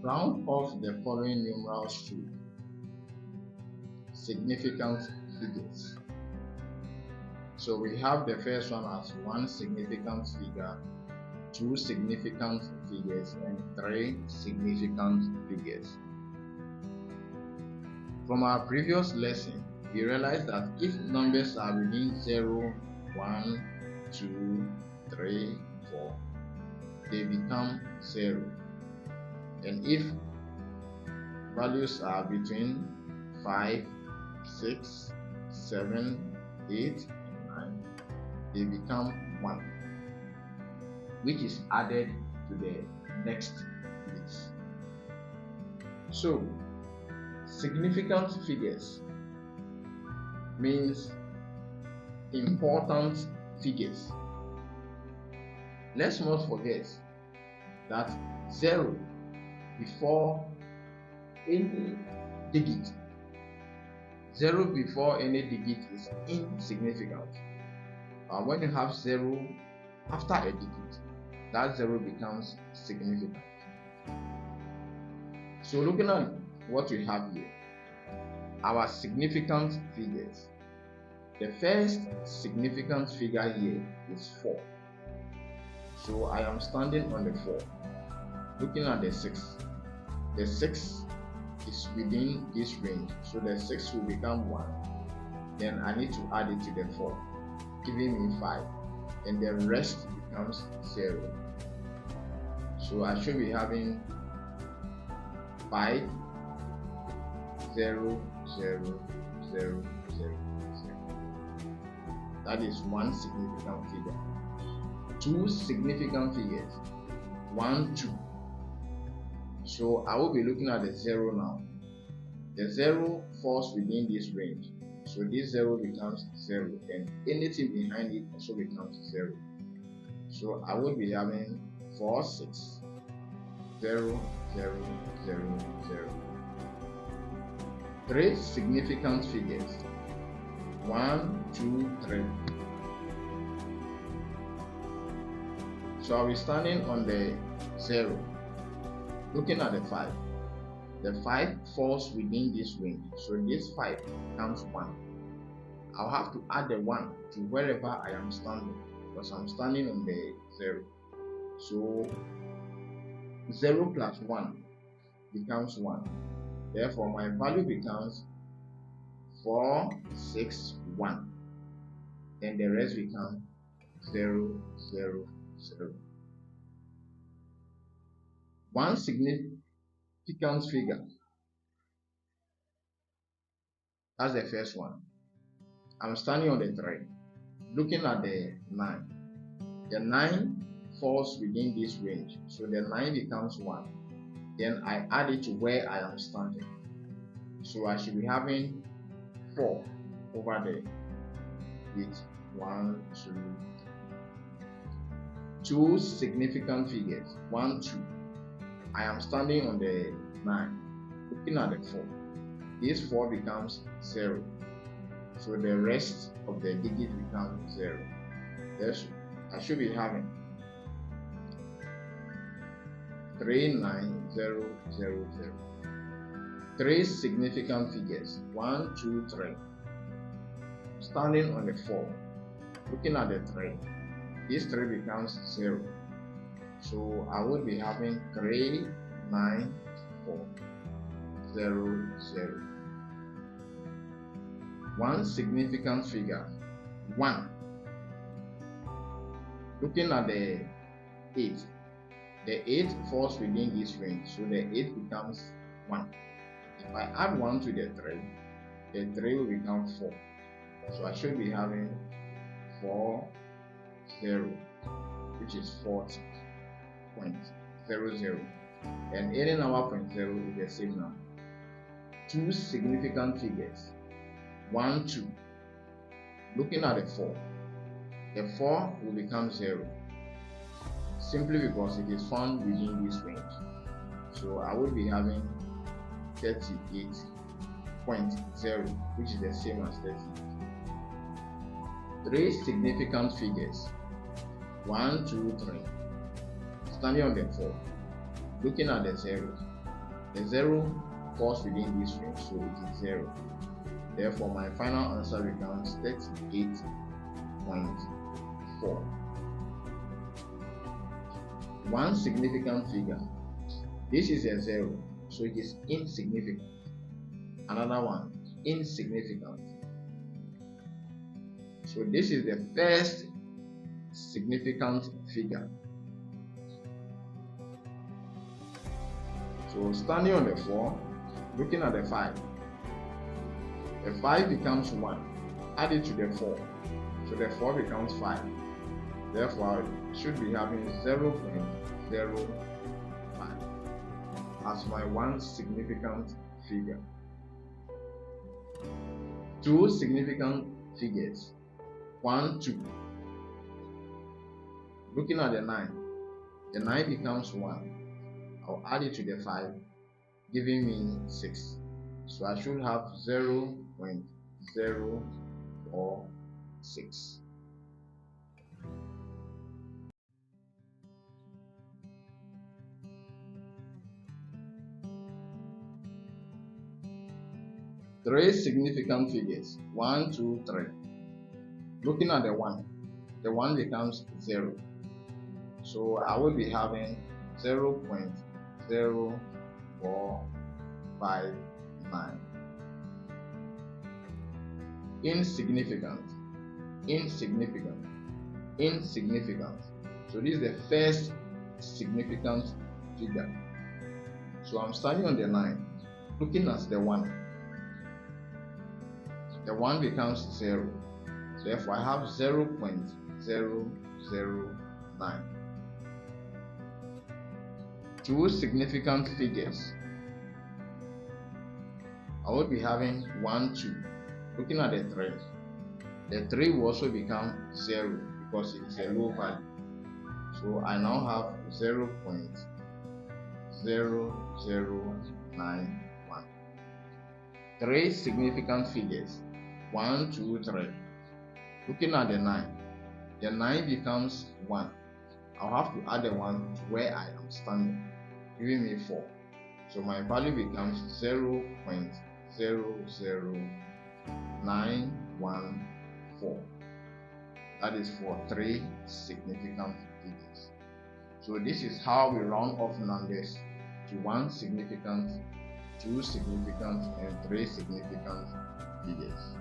Round off the following numerals to significant figures. So we have the first one as one significant figure, two significant figures, and three significant figures. From our previous lesson, we realized that if numbers are within 0, 1, 2, 3, 4, they become 0. And if values are between 5, 6, 7, 8, and 9, they become 1, which is added to the next bit. So, significant figures means important figures. Let's not forget that 0 before any digit, 0 before any digit is insignificant. But when you have 0 after a digit, that 0 becomes significant. So looking at what we have here, our significant figures. The first significant figure here is 4. So I am standing on the 4. Looking at the 6. The 6 is within this range. So the 6 will become 1. Then I need to add it to the 4, giving me 5. And the rest becomes 0. So I should be having 5, 0, 0, 0, 0. That is one significant figure. Two significant figures, 1, 2. So I will be looking at the 0 now. The 0 falls within this range. So this 0 becomes 0, and anything behind it also becomes 0. So I will be having 4, 6, 0, 0, 0, 0. Three significant figures, 1, 2, 3. So I'll be standing on the 0, looking at the 5. The 5 falls within this range, so this 5 becomes 1. I'll have to add the 1 to wherever I am standing, because I'm standing on the 0. So 0 plus 1 becomes 1. Therefore, my value becomes 4, 6, 1. And the rest becomes 0, 0, 0. One significant figure. That's the first one. I'm standing on the 3, looking at the 9. The 9 falls within this range, so the 9 becomes 1. Then I add it to where I am standing. So I should be having 4 over there with 1, 2. Two significant figures, 1, 2. I am standing on the 9, looking at the 4. This 4 becomes 0. So the rest of the digit becomes 0. Yes, I should be having 3, 9, 0, 0, 0. Three significant figures, 1, 2, 3. Standing on the 4, looking at the 3. This 3 becomes 0. So I would be having 3, 9, 4, 0, 0. One significant figure, 1. Looking at the 8. The 8 falls within this range, so the 8 becomes 1. If I add 1 to the 3, the 3 will become 4. So I should be having 4, 0, which is 40.00. And any number point 0 is the same number. Two significant figures, 1, 2. Looking at the 4, the 4 will become 0, simply because it is found within this range. So I will be having 38.0, which is the same as 38. Three significant figures, 1, 2, 3. Standing on the 4, looking at the 0. The 0 falls within this range, so it is 0. Therefore, my final answer becomes 38.4. One significant figure. This is a 0, so it is insignificant. Another one, insignificant. So this is the first significant figure. So standing on the 4, looking at the 5. The 5 becomes 1. Add it to the 4. So the 4 becomes 5. Therefore, I should be having 0.05 as my one significant figure. Two significant figures. 1, 2. Looking at the 9. The 9 becomes 1. I'll add it to the 5, giving me 6. So I should have 0.046. Three significant figures. 1, 2, 3. Looking at the 1. The 1 becomes 0. So I will be having 0.0459. Insignificant, insignificant, insignificant. So this is the first significant figure. So I'm standing on the 9, looking at the 1. The 1 becomes 0. Therefore, I have 0.009. Two significant figures. I will be having 1, 2. Looking at the 3. The 3 will also become 0 because it is a low value. So I now have 0.0091. Three significant figures. 1, 2, 3. Looking at the 9. The 9 becomes 1. I'll have to add the 1 to where I am standing, giving me 4. So my value becomes 0.00914. That is for three significant figures. So this is how we round off numbers to 1 significant, 2 significant, and 3 significant figures.